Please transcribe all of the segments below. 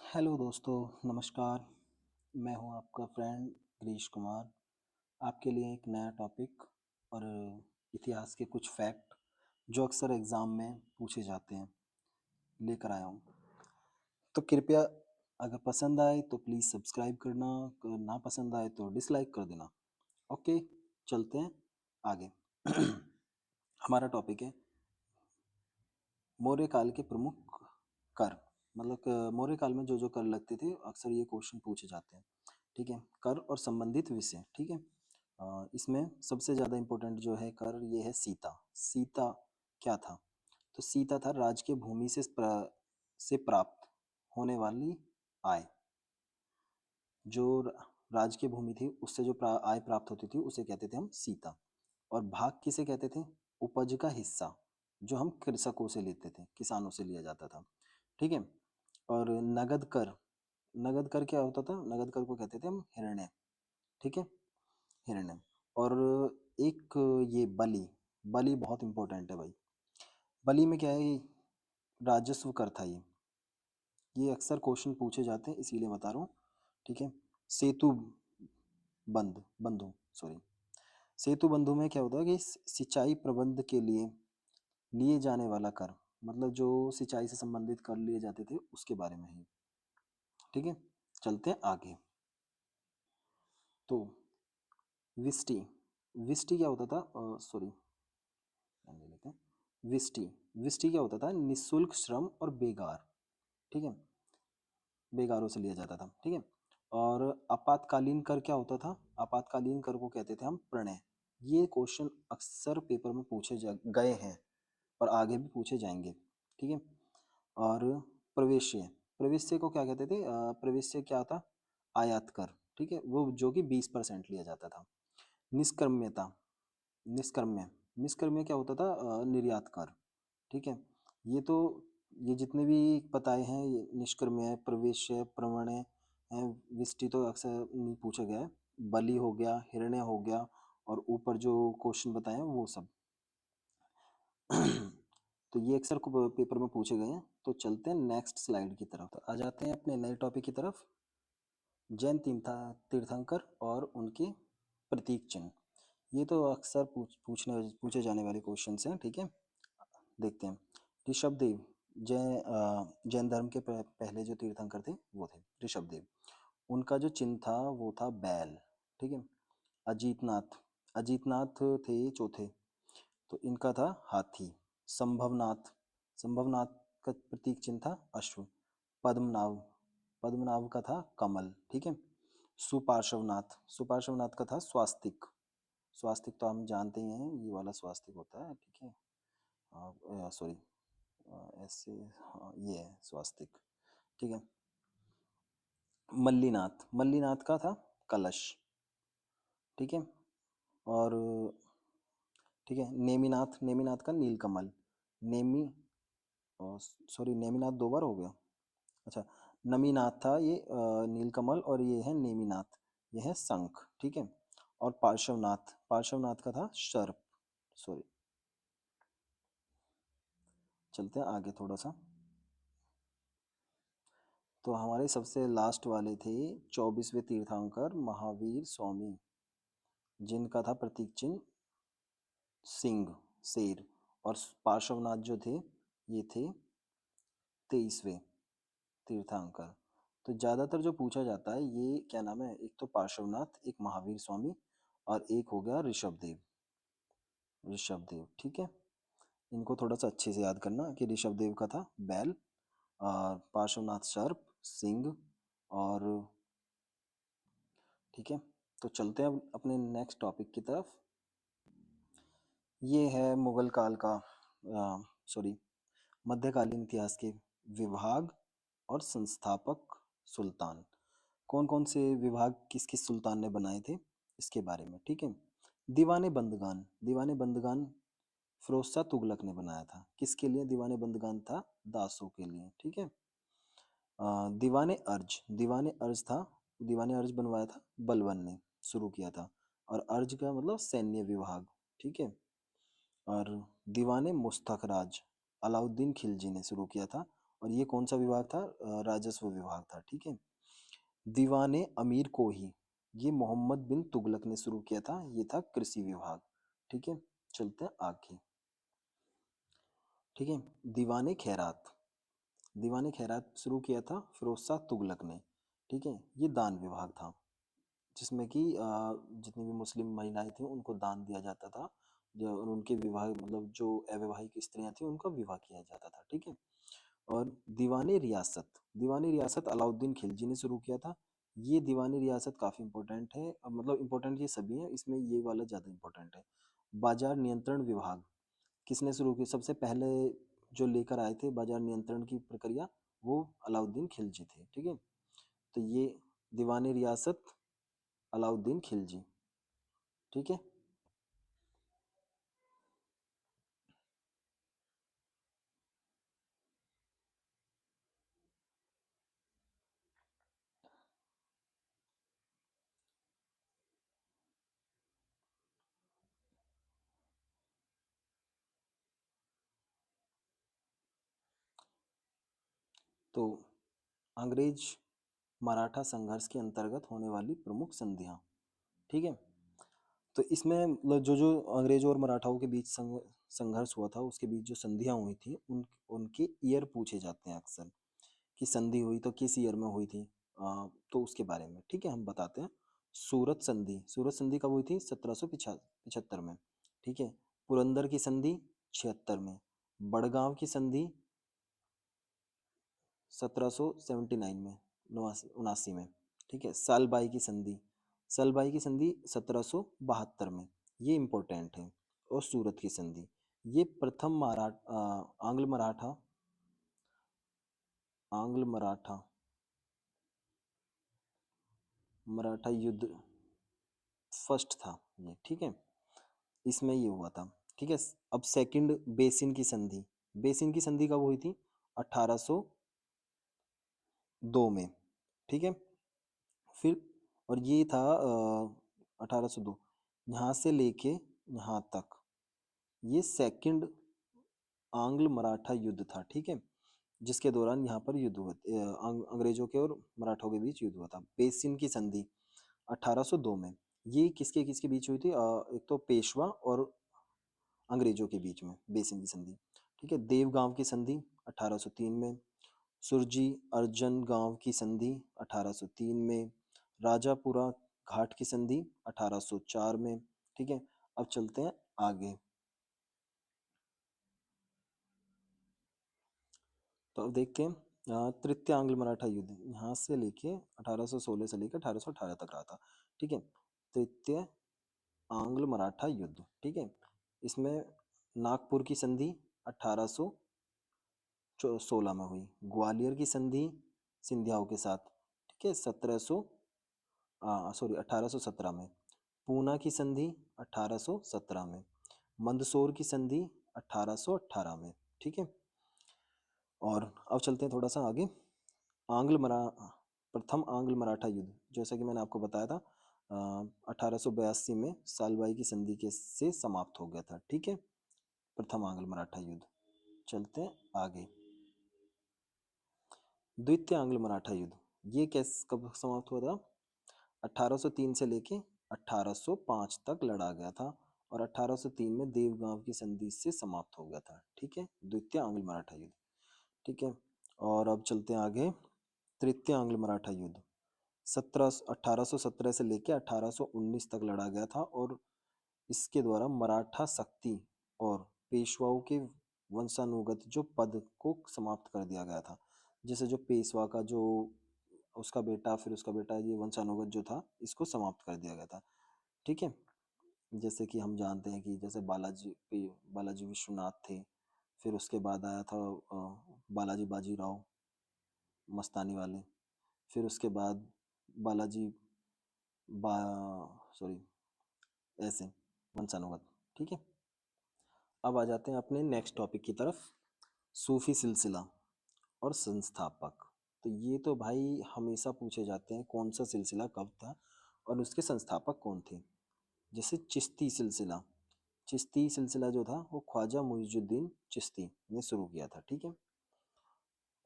Hello दोस्तों, नमस्कार। मैं हूं आपका फ्रेंड गिरीश कुमार। आपके लिए एक नया टॉपिक और इतिहास के कुछ फैक्ट जो अक्सर एग्ज़ाम में पूछे जाते हैं, लेकर आया हूं। तो कृपया अगर पसंद आए तो प्लीज़ सब्सक्राइब करना, अगर ना पसंद आए तो डिसलाइक कर देना। ओके, चलते हैं आगे। हमारा टॉपिक है मौर्य काल के प्रमुख कर। मतलब मौर्य काल में जो जो कर लगते थे, अक्सर ये क्वेश्चन पूछे जाते हैं। ठीक है, कर और संबंधित विषय। ठीक है, इसमें सबसे ज़्यादा इम्पोर्टेंट जो है कर, ये है सीता। सीता क्या था? तो सीता था राजकीय भूमि से प्राप्त होने वाली आय। जो राजकीय भूमि थी उससे जो आय प्राप्त होती थी उसे कहते थे हम सीता। और भाग किसे कहते थे? उपज का हिस्सा, जो हम कृषकों से लेते थे, किसानों से लिया जाता था। ठीक है। और नगद कर, नगद कर क्या होता था? नगद कर को कहते थे हम हिरण्य। ठीक है, हिरण्य। और एक ये बलि, बलि बहुत इंपॉर्टेंट है भाई। बलि में क्या है? ये राजस्व कर था ये अक्सर क्वेश्चन पूछे जाते हैं, इसीलिए बता रहा हूँ। ठीक है। सेतु बंधु, सॉरी, सेतु बंधु में क्या होता है कि सिंचाई प्रबंध के लिए लिए जाने वाला कर, मतलब जो सिंचाई से संबंधित कर लिए जाते थे उसके बारे में है। ठीक है, चलते हैं आगे। तो विष्टि, विष्टि क्या होता था? सॉरी, ध्यान दे लेते हैं। विष्टि, विष्टि क्या होता था? निःशुल्क श्रम और बेगार। ठीक है, बेगारों से लिया जाता था। ठीक है। और आपातकालीन कर क्या होता था? आपातकालीन कर को कहते थे हम प्रणय। ये क्वेश्चन अक्सर पेपर में गए हैं और आगे भी पूछे जाएंगे। ठीक है। और प्रवेश्य, प्रवेश्य को क्या कहते थे? प्रवेश्य क्या था? आयात कर। ठीक है, वो जो कि 20% लिया जाता था। निष्कर्म्यता, निष्कर्म्य, निष्कर्म्य क्या होता था? निर्यात कर। ठीक है। ये तो, ये जितने भी बताए हैं, ये निष्कर्म्य, प्रवेश्य, प्रवण्य है, विष्टि तो अक्सर नहीं पूछा गया है। बलि हो गया, हिरण्य हो गया, और ऊपर जो क्वेश्चन बताए हैं वो सब। तो ये अक्सर पेपर में पूछे गए हैं। तो चलते हैं नेक्स्ट स्लाइड की तरफ। तो आ जाते हैं अपने नए टॉपिक की तरफ, जैन तीर्थंकर और उनके प्रतीक चिन्ह। ये तो अक्सर पूछे जाने वाले क्वेश्चंस हैं। ठीक है, देखते हैं। ऋषभदेव, जैन धर्म के पहले जो तीर्थंकर थे वो थे ऋषभदेव। उनका जो चिन्ह था वो था बैल। ठीक है। अजीतनाथ, अजीतनाथ थे चौथे, तो इनका था हाथी। संभवनाथ, संभवनाथ का प्रतीक चिन्ह था अश्व। पद्मनाभ, पद्मनाभ का था कमल। ठीक है। सुपार्श्वनाथ, सुपार्श्वनाथ का था स्वास्तिक। स्वास्तिक तो हम जानते ही हैं, ये वाला स्वास्तिक होता है। ठीक है, सॉरी, ऐसे, हाँ ये है स्वास्तिक। ठीक है। मल्लीनाथ, मल्लीनाथ का था कलश। ठीक है। और ठीक है, नेमिनाथ, नेमिनाथ का नीलकमल। नेमी, सॉरी, नेमिनाथ दो बार हो गया। अच्छा, नमीनाथ था ये नीलकमल, और ये है नेमिनाथ, ये है शंख। ठीक है। और पार्श्वनाथ, पार्श्वनाथ का था सर्प। सॉरी, चलते हैं आगे थोड़ा सा। तो हमारे सबसे लास्ट वाले थे 24वें तीर्थंकर महावीर स्वामी, जिनका था प्रतीक चिन्ह सिंह, शेर। और पार्श्वनाथ जो थे, ये थे 23वें तीर्थंकर। तो ज़्यादातर जो पूछा जाता है ये क्या नाम है? एक तो पार्श्वनाथ, एक महावीर स्वामी, और एक हो गया ऋषभदेव, ऋषभदेव। ठीक है, इनको थोड़ा सा अच्छे से याद करना कि ऋषभदेव का था बैल, और पार्श्वनाथ सर्प, सिंह, और ठीक है। तो चलते हैं अब अपने नेक्स्ट टॉपिक की तरफ। ये है मुगल काल का, सॉरी, मध्यकालीन इतिहास के विभाग और संस्थापक सुल्तान। कौन कौन से विभाग किस किस सुल्तान ने बनाए थे, इसके बारे में। ठीक है। दीवाने बंदगान, दीवाने बंदगान फिरोज शाह तुगलक ने बनाया था। किसके लिए दीवाने बंदगान था? दासों के लिए। ठीक है। दीवाने अर्ज, दीवाने अर्ज था, दीवाने अर्ज बनवाया था बलबन ने, शुरू किया था। और अर्ज का मतलब सैन्य विभाग। ठीक है। और दीवाने मुस्तखराज अलाउद्दीन खिलजी ने शुरू किया था। और ये कौन सा विभाग था? राजस्व विभाग था। ठीक है। दीवाने अमीर को ही, ये मोहम्मद बिन तुगलक ने शुरू किया था, ये था कृषि विभाग। ठीक है। चलते हैं आगे। ठीक है। दीवाने खैरात, दीवाने खैरात शुरू किया था फिरोज शाह तुगलक ने। ठीक है। ये दान विभाग था, जिसमें कि जितनी भी मुस्लिम महिलाएं थीं उनको दान दिया जाता था, जो और उनके विवाह मतलब जो अविवाहित स्त्रियां थीं उनका विवाह किया जाता था। ठीक है। और दीवाने रियासत, दीवानी रियासत अलाउद्दीन खिलजी ने शुरू किया था। ये दीवानी रियासत काफ़ी इंपॉर्टेंट है, मतलब इंपॉर्टेंट ये सभी हैं, इसमें ये वाला ज़्यादा इंपॉर्टेंट है। बाजार नियंत्रण विभाग किसने शुरू की? सबसे पहले जो लेकर आए थे बाजार नियंत्रण की प्रक्रिया, वो अलाउद्दीन खिलजी थे। ठीक है। तो ये दीवानी रियासत अलाउद्दीन खिलजी। ठीक है। तो अंग्रेज मराठा संघर्ष के अंतर्गत होने वाली प्रमुख संधियाँ। ठीक है। तो इसमें मतलब जो जो अंग्रेजों और मराठाओं के बीच संघर्ष हुआ था, उसके बीच जो संधियाँ हुई थी उनके ईयर पूछे जाते हैं अक्सर, कि संधि हुई तो किस ईयर में हुई थी। तो उसके बारे में ठीक है हम बताते हैं। सूरत संधि, सूरत संधि कब हुई थी? 1775 में। ठीक है। पुरंदर की संधि 76 में। बड़गांव की संधि 1779 में, 79 में। ठीक है। सालबाई की संधि, सालबाई की संधि 1772 में, ये इम्पोर्टेंट है। और सूरत की संधि, ये प्रथम आंग्ल मराठा मराठा युद्ध फर्स्ट था ये। ठीक है। इसमें ये हुआ था। ठीक है। अब सेकंड बेसिन की संधि, बेसिन की संधि कब हुई थी? 1802 में। ठीक है। फिर और ये था 1802, यहाँ से लेके यहाँ तक ये सेकंड आंग्ल मराठा युद्ध था। ठीक है। जिसके दौरान यहाँ पर युद्ध हुआ, अंग्रेजों के और मराठों के बीच युद्ध हुआ था। बेसिन की संधि 1802 में, ये किसके किसके बीच हुई थी? एक तो पेशवा और अंग्रेजों के बीच में बेसिन की संधि। ठीक है। देवगांव की संधि 1803 में। सुरजी अर्जन गांव की संधि 1803 में। राजापुरा घाट की संधि 1804 में। ठीक है। अब चलते हैं आगे। तो अब देखते हैं तृतीय आंग्ल मराठा युद्ध, यहाँ से लेके 1816 से लेकर 1818 तक रहा था। ठीक है। तृतीय आंग्ल मराठा युद्ध। ठीक है। इसमें नागपुर की संधि 1816 में हुई। ग्वालियर की संधि सिंधियाओं के साथ, ठीक है, 1817 में। पूना की संधि 1817 में। मंदसौर की संधि 1818 में। ठीक है। और अब चलते हैं थोड़ा सा आगे। आंग्ल मरा प्रथम आंग्ल मराठा युद्ध, जैसा कि मैंने आपको बताया था, 1882 में सालबाई की संधि के से समाप्त हो गया था। ठीक है। प्रथम आंग्ल मराठा युद्ध। चलते हैं आगे। द्वितीय आंग्ल मराठा युद्ध, ये कैस कब समाप्त हुआ था? 1803 से लेके 1805 तक लड़ा गया था, और 1803 में देवगांव की संधि से समाप्त हो गया था। ठीक है। द्वितीय आंग्ल मराठा युद्ध। ठीक है। और अब चलते हैं आगे। तृतीय आंग्ल मराठा युद्ध 1817 से लेके 1819 तक लड़ा गया था, और इसके द्वारा मराठा शक्ति और पेशवाओं के वंशानुगत जो पद को समाप्त कर दिया गया था। जैसे जो पेशवा का जो उसका बेटा, फिर उसका बेटा, ये वंशानुगत जो था इसको समाप्त कर दिया गया था। ठीक है। जैसे कि हम जानते हैं कि जैसे बालाजी विश्वनाथ थे, फिर उसके बाद आया था बालाजी बाजीराव मस्तानी वाले, फिर उसके बाद बालाजी बा सॉरी ऐसे वंशानुगत। ठीक है। अब आ जाते हैं अपने नेक्स्ट टॉपिक की तरफ, सूफी सिलसिला और संस्थापक। तो ये तो भाई हमेशा पूछे जाते हैं, कौन सा सिलसिला कब था और उसके संस्थापक कौन थे। जैसे चिश्ती सिलसिला, चिश्ती सिलसिला जो था वो ख्वाजा मुइजुद्दीन चिश्ती ने शुरू किया था। ठीक है।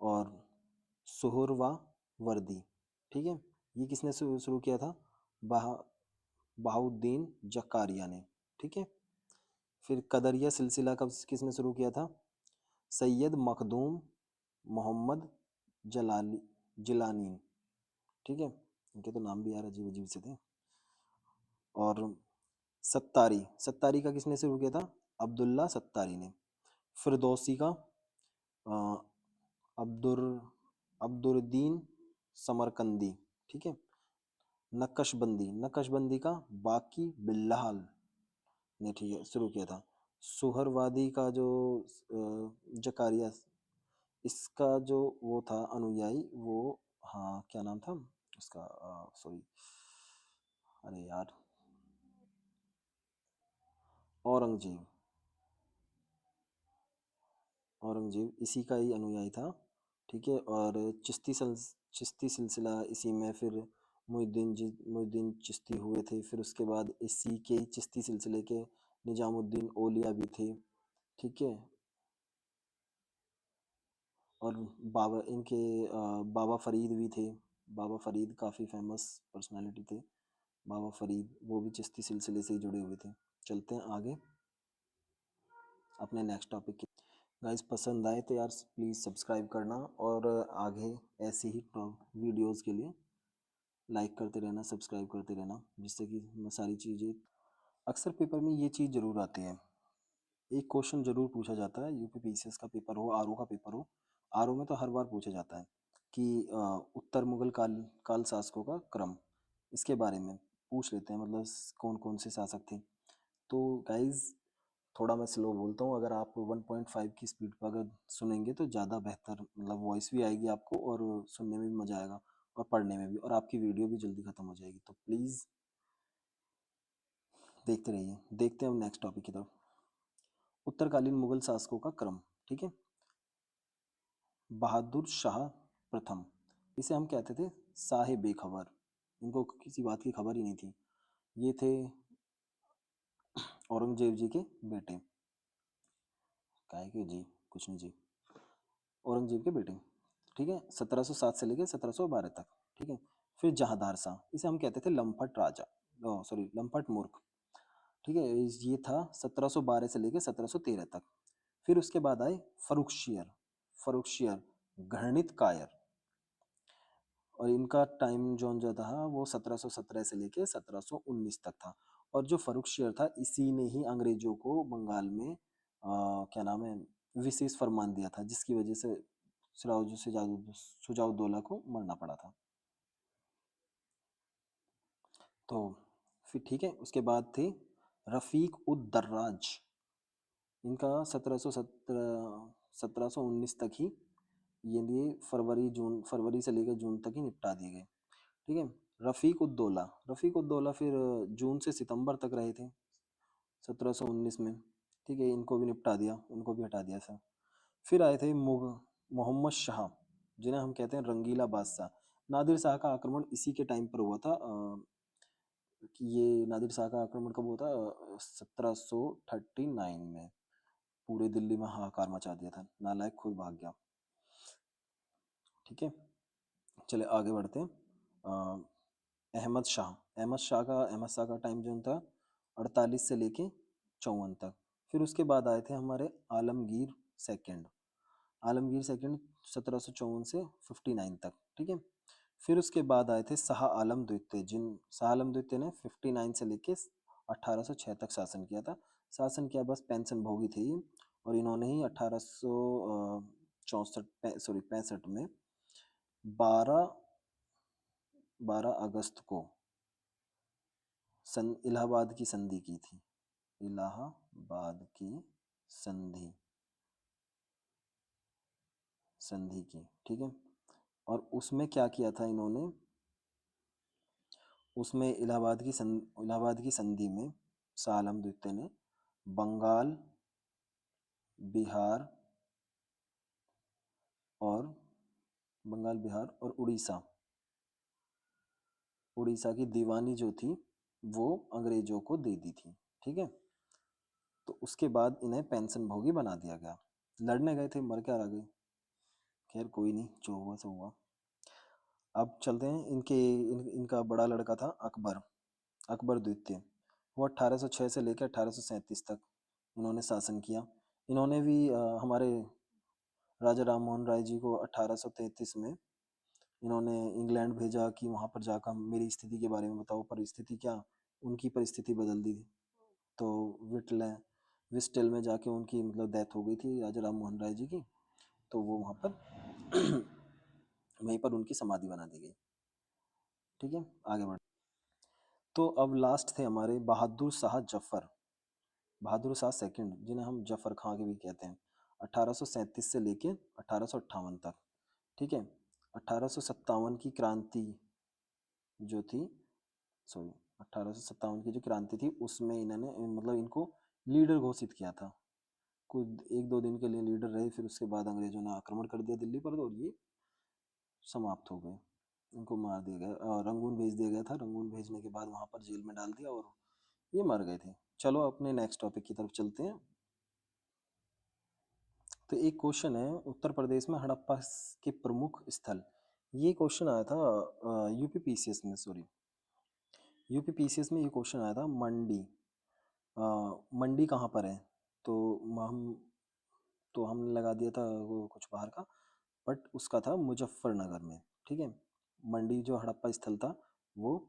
और सुहरवा वर्दी। ठीक है, ये किसने शुरू किया था? बहा बहाउद्दीन जकारिया ने। ठीक है, फिर कदरिया सिलसिला कब किसने शुरू किया था? सैयद मखदूम मोहम्मद जलाली जिलानी। ठीक है, इनके तो नाम भी यार अजीब अजीब से थे। और सत्तारी, सत्तारी का किसने शुरू किया था? अब्दुल्ला सत्तारी ने। फिरदौसी का अ, अब्दुर अब्दुद्दीन समरकंदी। ठीक है, नक्शबंदी, नक्शबंदी का बाकी बिल्लाल ने ठीक है शुरू किया था। सुहरवादी का जो जकारिया, इसका जो वो था अनुयायी वो, हाँ क्या नाम था उसका, सॉरी, अरे यार, औरंगजेब। औरंगजेब इसी का ही अनुयायी था। ठीक है, और चिश्ती सिलसिला इसी में, फिर मुइनुद्दीन चिश्ती हुए थे, फिर उसके बाद इसी के ही चिश्ती सिलसिले के निजामुद्दीन औलिया भी थे। ठीक है, और बाबा इनके बाबा फरीद भी थे। बाबा फरीद काफ़ी फेमस पर्सनालिटी थे। बाबा फरीद वो भी चिश्ती सिलसिले से ही जुड़े हुए थे। चलते हैं आगे अपने नेक्स्ट टॉपिक की। गाइस पसंद आए तो यार प्लीज़ सब्सक्राइब करना, और आगे ऐसे ही वीडियोस के लिए लाइक करते रहना, सब्सक्राइब करते रहना, जिससे कि मैं सारी चीज़ें, अक्सर पेपर में ये चीज़ ज़रूर आती है। एक क्वेश्चन ज़रूर पूछा जाता है, यूपी पीसीएस का पेपर हो, आरओ का पेपर हो, आरओ में तो हर बार पूछा जाता है कि उत्तर मुगल काल शासकों का क्रम, इसके बारे में पूछ लेते हैं, मतलब कौन कौन से शासक थे। तो गाइज थोड़ा मैं स्लो बोलता हूँ, अगर आप 1.5 की स्पीड पर अगर सुनेंगे तो ज़्यादा बेहतर, मतलब वॉइस भी आएगी आपको और सुनने में भी मज़ा आएगा और पढ़ने में भी, और आपकी वीडियो भी जल्दी ख़त्म हो जाएगी। तो प्लीज़ देखते रहिए। देखते हैं हम नेक्स्ट टॉपिक की तरफ। उत्तरकालीन मुगल शासकों का क्रम। ठीक है, बहादुर शाह प्रथम, इसे हम कहते थे साहे बेखबर, इनको किसी बात की खबर ही नहीं थी। ये थे औरंगजेब जी के बेटे। काहे के जी, कुछ नहीं जी, औरंगजेब के बेटे। ठीक है, 1707 से लेकर 1712 तक। ठीक है, फिर जहांदार शाह, इसे हम कहते थे लंपट राजा, सॉरी लंपट मूर्ख। ठीक है, ये था 1712 से लेकर 1713 तक। फिर उसके बाद आए फरुखशियर, फरुखशियर घृणित कायर, और इनका टाइम जोन जो था वो 1717 से लेके 1719 तक था। और जो फर्रुखशियर था इसी ने ही अंग्रेजों को बंगाल में क्या नाम है विशेष फरमान दिया था, जिसकी वजह से सुजाउद्दौला को मरना पड़ा था। तो फिर ठीक है, उसके बाद थे रफीक उद दर्राज, इनका 1719 तक ही, ये लिए फरवरी से लेकर जून तक ही निपटा दिए गए। ठीक है, रफ़ीक उद्दौला फिर जून से सितंबर तक रहे थे 1719 में। ठीक है, इनको भी निपटा दिया, इनको भी हटा दिया सर। फिर आए थे मोहम्मद शाह, जिन्हें हम कहते हैं रंगीला बादशाह। नादिर शाह का आक्रमण इसी के टाइम पर हुआ था, कि ये नादिर शाह का आक्रमण कब हुआ था? 1739 में। पूरे दिल्ली में हाहाकार मचा दिया था, नालायक खुद भाग गया। ठीक है, चले आगे बढ़ते हैं। अहमद शाह का टाइम जो था 48 से लेके 54 तक। फिर उसके बाद आए थे हमारे आलमगीर सेकंड, आलमगीर सेकंड 1754 से 59 तक। ठीक है, फिर उसके बाद आए थे शाह आलम द्वितीय, शाह आलम द्वितीय ने 59 से लेके 1806 तक शासन किया था। शासन किया, बस पेंशन भोगी थे ये, और इन्होंने ही 1865 में 12 12 अगस्त को इलाहाबाद की संधि की थी। इलाहाबाद की संधि संधि की। ठीक है, और उसमें क्या किया था इन्होंने? उसमें इलाहाबाद की संधि में शाह आलम द्वितीय ने बंगाल, बिहार और उड़ीसा, उड़ीसा की दीवानी जो थी वो अंग्रेजों को दे दी थी। ठीक है, तो उसके बाद इन्हें पेंशन भोगी बना दिया गया। लड़ने गए थे, मर क्या रह गए, खैर कोई नहीं, जो हुआ सो हुआ। अब चलते हैं इनका बड़ा लड़का था अकबर, अकबर द्वितीय। वो 1806 से लेकर 1837 तक इन्होंने शासन किया। इन्होंने भी हमारे राजा राम मोहन राय जी को 1833 में इन्होंने इंग्लैंड भेजा कि वहाँ पर जाकर मेरी स्थिति के बारे में बताओ। परिस्थिति क्या, उनकी परिस्थिति बदल दी थी। तो विस्टल में जाके उनकी मतलब डेथ हो गई थी राजा राम मोहन राय जी की। तो वो वहाँ पर वहीं पर उनकी समाधि बना दी गई। ठीक है, आगे बढ़। तो अब लास्ट थे हमारे बहादुर शाह जफर, बहादुर शाह सेकंड, जिन्हें हम जफर खां के भी कहते हैं। 1837 से लेके 1858 तक। ठीक है, 1857 की क्रांति जो थी, सॉरी, 1857 की जो क्रांति थी उसमें इन्होंने मतलब इनको लीडर घोषित किया था। कुछ एक दो दिन के लिए लीडर रहे, फिर उसके बाद अंग्रेजों ने आक्रमण कर दिया दिल्ली पर, और ये समाप्त हो गए। इनको मार दिया गया और रंगून भेज दिया गया था। रंगून भेजने के बाद वहाँ पर जेल में डाल दिया और ये मर गए थे। चलो अपने नेक्स्ट टॉपिक की तरफ चलते हैं। तो एक क्वेश्चन है, उत्तर प्रदेश में हड़प्पा के प्रमुख स्थल। ये क्वेश्चन आया था यूपीपीसीएस में, सॉरी, यूपीपीसीएस में ये क्वेश्चन आया था। मंडी, मंडी कहाँ पर है? तो हमने लगा दिया था वो कुछ बाहर का, बट उसका था मुजफ्फरनगर में। ठीक है, मंडी जो हड़प्पा स्थल था वो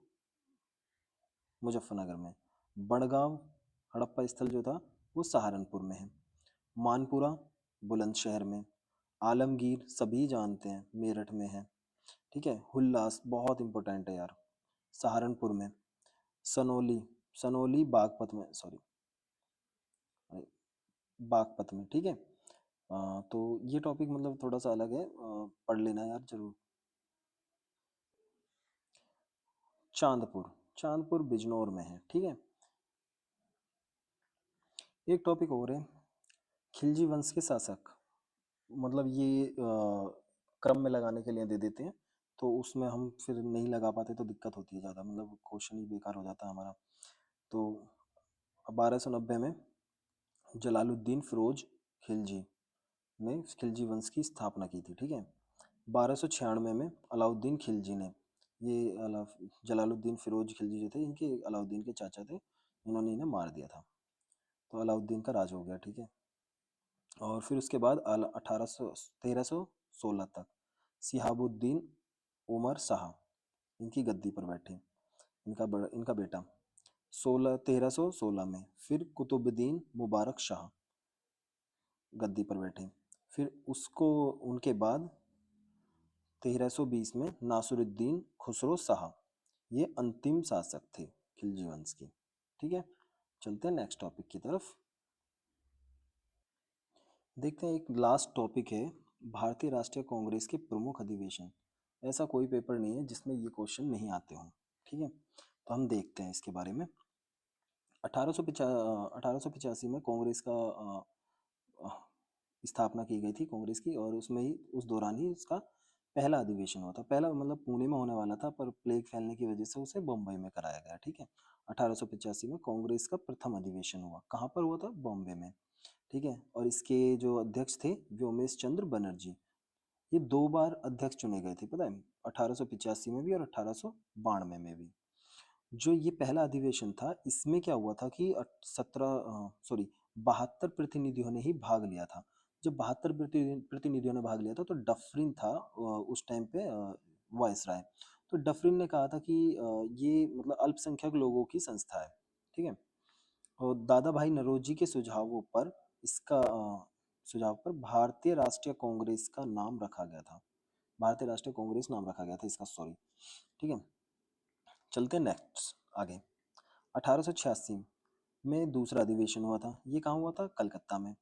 मुजफ्फरनगर में। बड़गांव हड़प्पा स्थल जो था वो सहारनपुर में है। मानपुरा बुलंदशहर में। आलमगीर सभी जानते हैं मेरठ में है। ठीक है, हुल्लास बहुत इंपॉर्टेंट है यार, सहारनपुर में। सनोली, सनोली बागपत में, सॉरी बागपत में। ठीक है, तो ये टॉपिक मतलब थोड़ा सा अलग है, पढ़ लेना यार जरूर। चांदपुर, चांदपुर बिजनौर में है। ठीक है, एक टॉपिक और है, खिलजी वंश के शासक। मतलब ये क्रम में लगाने के लिए दे देते हैं, तो उसमें हम फिर नहीं लगा पाते तो दिक्कत होती है ज़्यादा, मतलब क्वेश्चन ही बेकार हो जाता है हमारा। तो 1290 में जलालुद्दीन फिरोज खिलजी ने खिलजी वंश की स्थापना की थी। ठीक है, 1296 में अलाउद्दीन खिलजी ने, ये जलालुद्दीन फिरोज खिलजी जो थे इनके अलाउद्दीन के चाचा थे, इन्होंने इन्हें मार दिया था। तो अलाउद्दीन का राज हो गया। ठीक है, और फिर उसके बाद 1316 तक सिहाबुद्दीन उमर शाह इनकी गद्दी पर बैठे। इनका बेटा 1316 में फिर कुतुबुद्दीन मुबारक शाह गद्दी पर बैठे। फिर उसको उनके बाद 1320 में नासिरुद्दीन खुसरो शाह, ये अंतिम शासक थे खिलजी वंश के। ठीक है, चलते हैं नेक्स्ट टॉपिक की तरफ। देखते हैं, एक लास्ट टॉपिक है, भारतीय राष्ट्रीय कांग्रेस के प्रमुख अधिवेशन। ऐसा कोई पेपर नहीं है जिसमें ये क्वेश्चन नहीं आते हों। ठीक है, तो हम देखते हैं इसके बारे में। 1885 में कांग्रेस का अ, स्थापना की गई थी कांग्रेस की, और उसमें ही उस दौरान ही उसका पहला अधिवेशन हुआ था। पहला मतलब पुणे में होने वाला था, पर प्लेग फैलने की वजह से उसे बम्बई में कराया गया। ठीक है, 1885 में कांग्रेस का प्रथम अधिवेशन हुआ। कहाँ पर हुआ था? बॉम्बे में। ठीक है, और इसके जो अध्यक्ष थे व्योमेश चंद्र बनर्जी, ये दो बार अध्यक्ष चुने गए थे, पता है, 1885 में भी और 1892 में भी। जो ये पहला अधिवेशन था, इसमें क्या हुआ था कि 72 प्रतिनिधियों ने ही भाग लिया था। जब 72 प्रतिनिधियों ने भाग लिया था, तो डफरिन था उस टाइम पे वायसराय। तो डफरिन ने कहा था कि ये मतलब अल्पसंख्यक लोगों की संस्था है। ठीक है, और दादा भाई नौरोजी के सुझावों पर इसका सुझाव पर भारतीय राष्ट्रीय कांग्रेस का नाम रखा गया था। भारतीय राष्ट्रीय कांग्रेस नाम रखा गया था इसका, सॉरी। ठीक है, चलते हैं नेक्स्ट आगे। 1886 में दूसरा अधिवेशन हुआ था। ये कहाँ हुआ था? कलकत्ता में।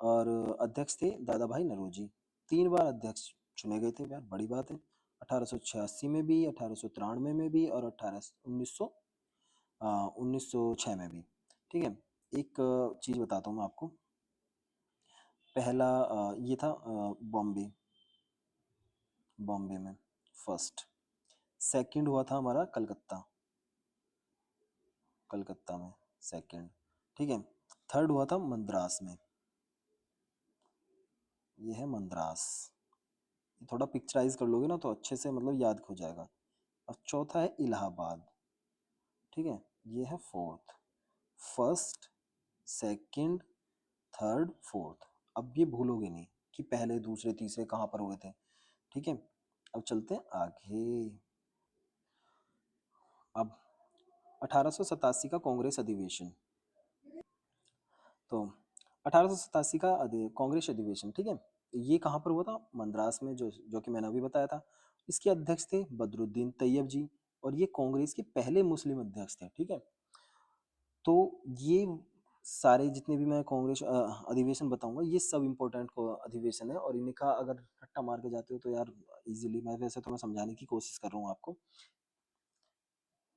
और अध्यक्ष थे दादा भाई नौरोजी। 3 बार अध्यक्ष चुने गए थे यार, बड़ी बात है। 1886 में भी, 1893 में भी, और 1906 में भी। ठीक है, एक चीज़ बताता हूँ मैं आपको। पहला ये था बॉम्बे, बॉम्बे में फर्स्ट। सेकंड हुआ था हमारा कलकत्ता, कलकत्ता में सेकंड। ठीक है, थर्ड हुआ था मद्रास में, ये है मद्रास। थोड़ा पिक्चराइज कर लोगे ना तो अच्छे से मतलब याद हो जाएगा। अब चौथा है इलाहाबाद, ठीक है, ये है fourth. First, second, third, fourth. अब ये भूलोगे नहीं कि पहले दूसरे तीसरे कहाँ पर हुए थे, ठीक है। अब चलते हैं आगे। अब 1887 का कांग्रेस अधिवेशन, तो 1887 का कांग्रेस अधिवेशन, ठीक है, ये कहाँ पर हुआ था? मद्रास में, जो जो कि मैंने अभी बताया था। इसके अध्यक्ष थे बदरुद्दीन तैयब जी, और ये कांग्रेस के पहले मुस्लिम अध्यक्ष थे, ठीक है। तो ये सारे जितने भी मैं कांग्रेस अधिवेशन बताऊंगा, ये सब इम्पोर्टेंट अधिवेशन है, और इनका अगर रट्टा मार के जाते हो तो यार इजीली, मैं वैसे तो मैं समझाने की कोशिश कर रहा हूँ आपको,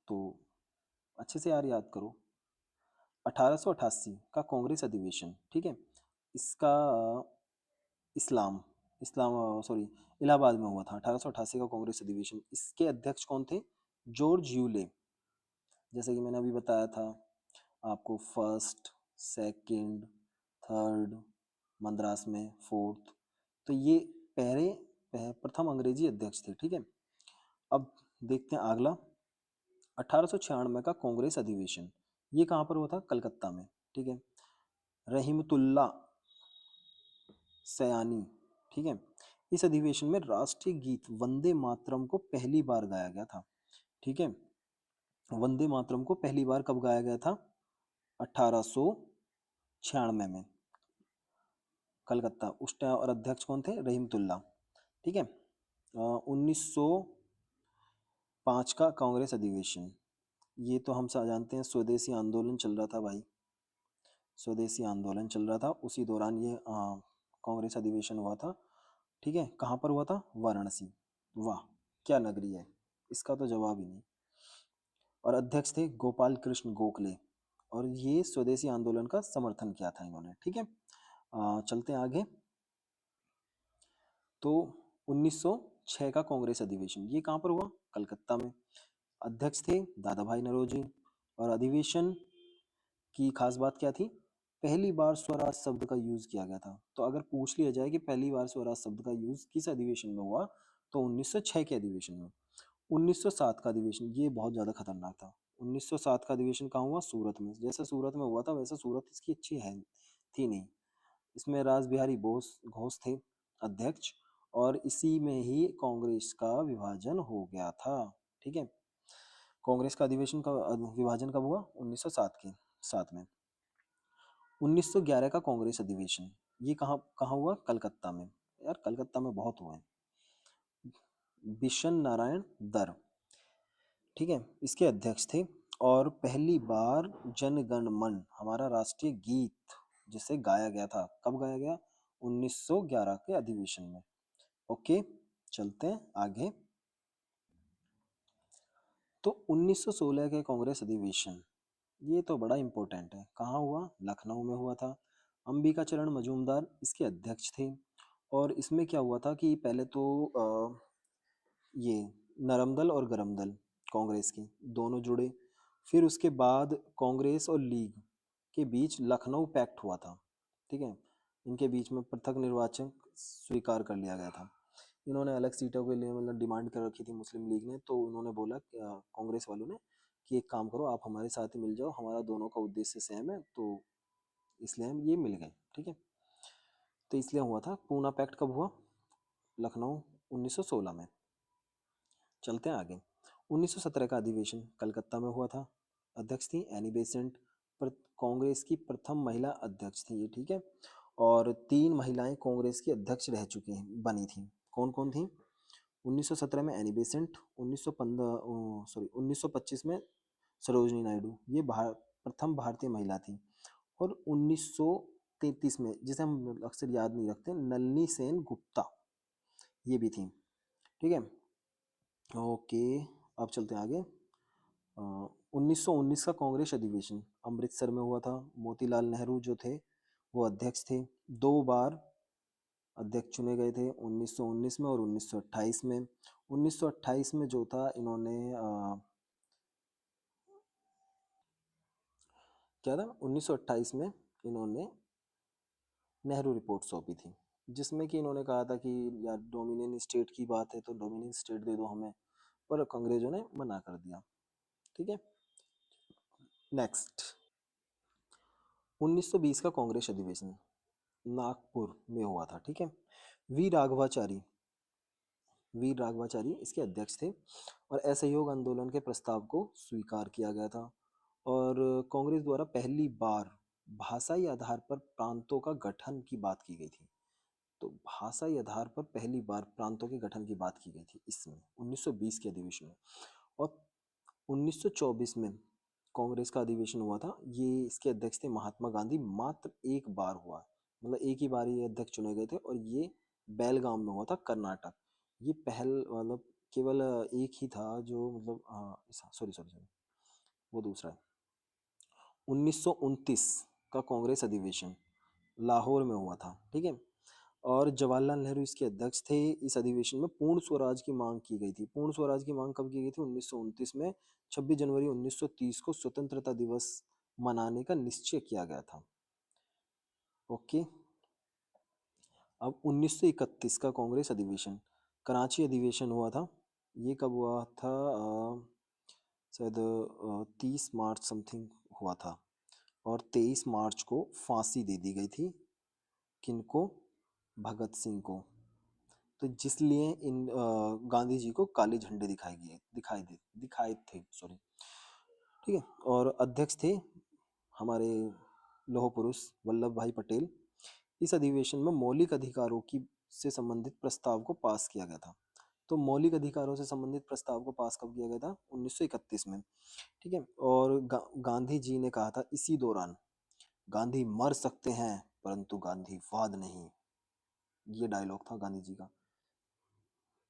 तो अच्छे से यार याद करो। 1888 का कांग्रेस अधिवेशन, ठीक है, इसका इस्लाम इस्लाम सॉरी इलाहाबाद में हुआ था। 1888 का कांग्रेस अधिवेशन, इसके अध्यक्ष कौन थे? George Yule. जैसे कि मैंने अभी बताया था आपको, फर्स्ट, सेकंड, थर्ड, मद्रास में फोर्थ, तो ये पहले प्रथम अंग्रेजी अध्यक्ष थे, ठीक है। अब देखते हैं अगला, 1896 का कांग्रेस अधिवेशन, ये कहाँ पर हुआ था? कलकत्ता में, ठीक है। रहीमतुल्ला सयानी, ठीक है। इस अधिवेशन में राष्ट्रीय गीत वंदे मातरम को पहली बार गाया गया था, ठीक है। वंदे मातरम को पहली बार कब गाया गया था? 1896 में, कलकत्ता। उस टाइम और अध्यक्ष कौन थे? रहीमतुल्ला, ठीक है। 1905 का कांग्रेस अधिवेशन, ये तो हम सब जानते हैं, स्वदेशी आंदोलन चल रहा था भाई, स्वदेशी आंदोलन चल रहा था, उसी दौरान ये कांग्रेस अधिवेशन हुआ था, ठीक है। कहाँ पर हुआ था? वाराणसी। वाह, क्या नगरी है, इसका तो जवाब ही नहीं। और अध्यक्ष थे गोपाल कृष्ण गोखले, और ये स्वदेशी आंदोलन का समर्थन किया था इन्होंने, ठीक है। चलते हैं आगे। तो 1906 का कांग्रेस अधिवेशन, ये कहाँ पर हुआ? कलकत्ता में। अध्यक्ष थे दादा भाई नौरोजी, और अधिवेशन की खास बात क्या थी? पहली बार स्वराज शब्द का यूज किया गया था। तो अगर पूछ लिया जाए कि पहली बार स्वराज शब्द का यूज किस अधिवेशन में हुआ, तो 1906 के अधिवेशन में। 1907 का अधिवेशन, ये बहुत ज़्यादा खतरनाक था। 1907 का अधिवेशन कहाँ हुआ? सूरत में। जैसा सूरत में हुआ था वैसा सूरत इसकी अच्छी है थी नहीं। इसमें रास बिहारी बोस घोष थे अध्यक्ष, और इसी में ही कांग्रेस का विभाजन हो गया था, ठीक है। कांग्रेस का अधिवेशन का विभाजन कब हुआ? 1907 के साथ में। 1911 का कांग्रेस अधिवेशन, ये कहाँ कहाँ हुआ? कलकत्ता में। यार कलकत्ता में बहुत हुए हैं। बिशन नारायण दर, ठीक है, इसके अध्यक्ष थे। और पहली बार जन गण मन, हमारा राष्ट्रीय गीत, जिसे गाया गया था, कब गाया गया? 1911 के अधिवेशन में। ओके, चलते हैं आगे। तो 1916 के कांग्रेस अधिवेशन, ये तो बड़ा इम्पोर्टेंट है। कहाँ हुआ? लखनऊ में हुआ था। अंबिका चरण मजूमदार इसके अध्यक्ष थे। और इसमें क्या हुआ था कि पहले तो ये नरम दल और गरम दल कांग्रेस के दोनों जुड़े। फिर उसके बाद कांग्रेस और लीग के बीच लखनऊ पैक्ट हुआ था, ठीक है। इनके बीच में पृथक निर्वाचन स्वीकार कर लिया गया था। इन्होंने अलग सीटों के लिए मतलब डिमांड कर रखी थी मुस्लिम लीग ने, तो उन्होंने बोला कांग्रेस वालों ने कि एक काम करो, आप हमारे साथ ही मिल जाओ, हमारा दोनों का उद्देश्य सेम है, तो इसलिए हम ये मिल गए, ठीक है। तो इसलिए हुआ था। पूना पैक्ट कब हुआ? लखनऊ, 1916 में। चलते हैं आगे। 1917 का अधिवेशन कलकत्ता में हुआ था। अध्यक्ष थी एनी बेसेंट, पर कांग्रेस की प्रथम महिला अध्यक्ष थी ये, ठीक है। और 3 महिलाएं कांग्रेस की अध्यक्ष रह चुकी हैं, बनी थी। कौन कौन थी? 1917 में एनी बेसेंट, 1915 सॉरी 1925 में सरोजनी नायडू, ये प्रथम भारतीय महिला थी। और 1933 में, जिसे हम अक्सर याद नहीं रखते, नलिनी सेन गुप्ता, ये भी थी, ठीक है। ओके, अब चलते हैं आगे। 1919 का कांग्रेस अधिवेशन अमृतसर में हुआ था। मोतीलाल नेहरू जो थे वो अध्यक्ष थे। 2 बार अध्यक्ष चुने गए थे, 1919 में और 1928 में। 1928 में जो था, इन्होंने क्या था, 1928 में इन्होंने नेहरू रिपोर्ट सौंपी थी, जिसमें कि इन्होंने कहा था कि यार डोमिनियन स्टेट की बात है तो डोमिनियन स्टेट दे दो हमें, पर अंग्रेजों ने मना कर दिया। ठीक है, नेक्स्ट 1920 का कांग्रेस अधिवेशन नागपुर में हुआ था। ठीक है, वी राघवाचारी वीर राघवाचारी इसके अध्यक्ष थे और असहयोग आंदोलन के प्रस्ताव को स्वीकार किया गया था। और कांग्रेस द्वारा पहली बार भाषाई आधार पर प्रांतों का गठन की बात की गई थी। तो भाषाई आधार पर पहली बार प्रांतों के गठन की बात की गई थी इसमें 1920 के अधिवेशन में। और 1924 में कांग्रेस का अधिवेशन हुआ था, ये इसके अध्यक्ष थे महात्मा गांधी। मात्र एक बार हुआ, मतलब एक ही बार ये अध्यक्ष चुने गए थे और ये बेलगाम में हुआ था, कर्नाटक। ये पहल मतलब केवल एक ही था जो मतलब सॉरी सॉरी सॉरी, वो दूसरा है। 1929 का कांग्रेस अधिवेशन लाहौर में हुआ था। ठीक है, और जवाहरलाल नेहरू इसके अध्यक्ष थे। इस अधिवेशन में पूर्ण स्वराज की मांग की गई थी। पूर्ण स्वराज की मांग कब की गई थी? 1929 में। 26 जनवरी 1930 को स्वतंत्रता दिवस मनाने का निश्चय किया गया था। ओके, अब 1931 का कांग्रेस अधिवेशन कराची अधिवेशन हुआ था। ये कब हुआ था? शायद 30 मार्च समथिंग हुआ था। और 23 मार्च को फांसी दे दी गई थी। किनको? भगत सिंह को। तो जिसलिए इन गांधी जी को काले झंडे दिखाए थे, सॉरी। ठीक है, और अध्यक्ष थे हमारे लौह पुरुष वल्लभ भाई पटेल। इस अधिवेशन में मौलिक अधिकारों की से संबंधित प्रस्ताव को पास किया गया था। तो मौलिक अधिकारों से संबंधित प्रस्ताव को पास कब किया गया था? 1931 में। ठीक है, और गांधी जी ने कहा था इसी दौरान, गांधी मर सकते हैं परंतु गांधीवाद नहीं। ये डायलॉग था गांधी जी का।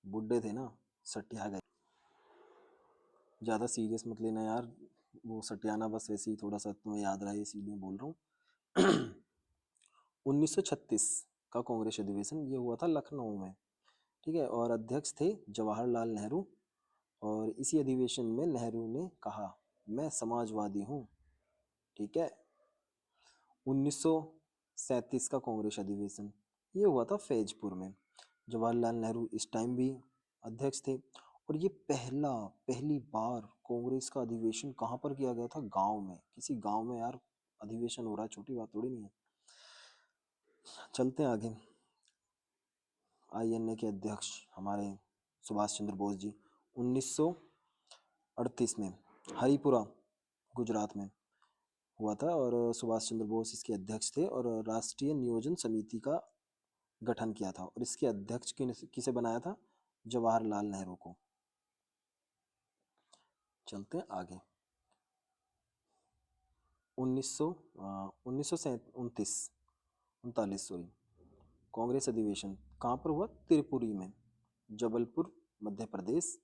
बुड्ढे थे ना, सटिया गए। ज़्यादा सीरियस मत लेना यार, वो सटियाना बस वैसे ही थोड़ा सा तुम्हें याद रहा है इसीलिए बोल रहा हूँ। 1936 का कांग्रेस अधिवेशन ये हुआ था लखनऊ में। ठीक है, और अध्यक्ष थे जवाहरलाल नेहरू। और इसी अधिवेशन में नेहरू ने कहा मैं समाजवादी हूँ। ठीक है, 1937 का कांग्रेस अधिवेशन ये हुआ था फैजपुर में। जवाहरलाल नेहरू इस टाइम भी अध्यक्ष थे। और ये पहली बार कांग्रेस का अधिवेशन कहाँ पर किया गया था? गांव में, किसी गांव में यार अधिवेशन हो रहा है, छोटी बात थोड़ी नहीं है। चलते हैं आगे। आईएनए के अध्यक्ष हमारे सुभाष चंद्र बोस जी 1938 में हरिपुरा गुजरात में हुआ था। और सुभाष चंद्र बोस इसके अध्यक्ष थे और राष्ट्रीय नियोजन समिति का गठन किया था। और इसके अध्यक्ष किसे बनाया था? जवाहरलाल नेहरू को। चलते हैं आगे। 1929 सॉरी, कांग्रेस अधिवेशन कहाँ पर हुआ? त्रिपुरी में, जबलपुर, मध्य प्रदेश।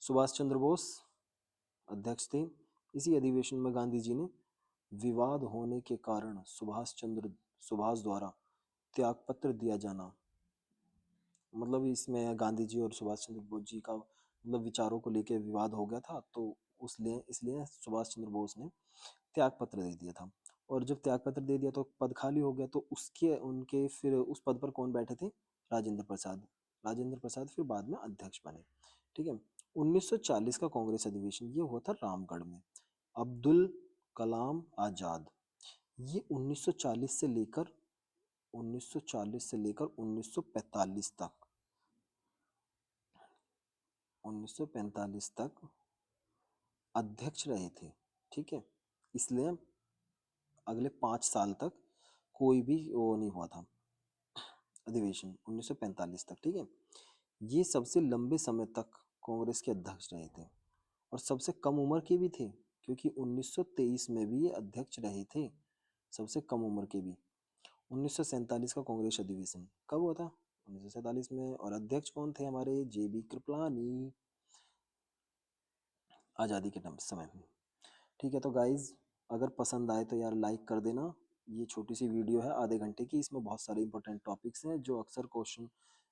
सुभाष चंद्र बोस अध्यक्ष थे। इसी अधिवेशन में गांधी जी ने विवाद होने के कारण सुभाष द्वारा त्यागपत्र दिया जाना, मतलब इसमें गांधी जी और सुभाष चंद्र बोस जी का मतलब विचारों को लेकर विवाद हो गया था, तो उसलिए इसलिए सुभाष चंद्र बोस ने त्याग पत्र दे दिया था। और जब त्याग पत्र दे दिया तो पद खाली हो गया, तो उसके उनके फिर उस पद पर कौन बैठे थे? राजेंद्र प्रसाद। राजेंद्र प्रसाद फिर बाद में अध्यक्ष बने। ठीक है, 1940 का कांग्रेस अधिवेशन ये हुआ था रामगढ़ में। अब्दुल कलाम आजाद, ये 1940 से लेकर 1945 तक 1945 तक अध्यक्ष रहे थे। ठीक है, इसलिए अगले 5 साल तक कोई भी वो नहीं हुआ था अधिवेशन, 1945 तक। ठीक है, ये सबसे लंबे समय तक कांग्रेस के अध्यक्ष रहे थे और सबसे कम उम्र के भी थे, क्योंकि 1923 में भी ये अध्यक्ष रहे थे, सबसे कम उम्र के भी। 1947 का कांग्रेस अधिवेशन कब हुआ था? 1947 में। और अध्यक्ष कौन थे? हमारे जेबी कृपलानी, आज़ादी के समय में। ठीक है, तो गाइज अगर पसंद आए तो यार लाइक कर देना। ये छोटी सी वीडियो है आधे घंटे की, इसमें बहुत सारे इंपॉर्टेंट टॉपिक्स हैं जो अक्सर क्वेश्चन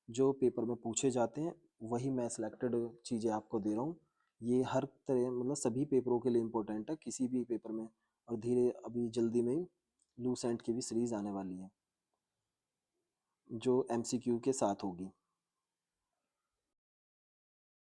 जो पेपर में पूछे जाते हैं, वही मैं सिलेक्टेड चीज़ें आपको दे रहा हूँ। ये हर तरह मतलब सभी पेपरों के लिए इम्पोर्टेंट है, किसी भी पेपर में। और धीरे अभी जल्दी में ही लूसेंट की भी सीरीज़ आने वाली है। जो एमसीक्यू के साथ होगी।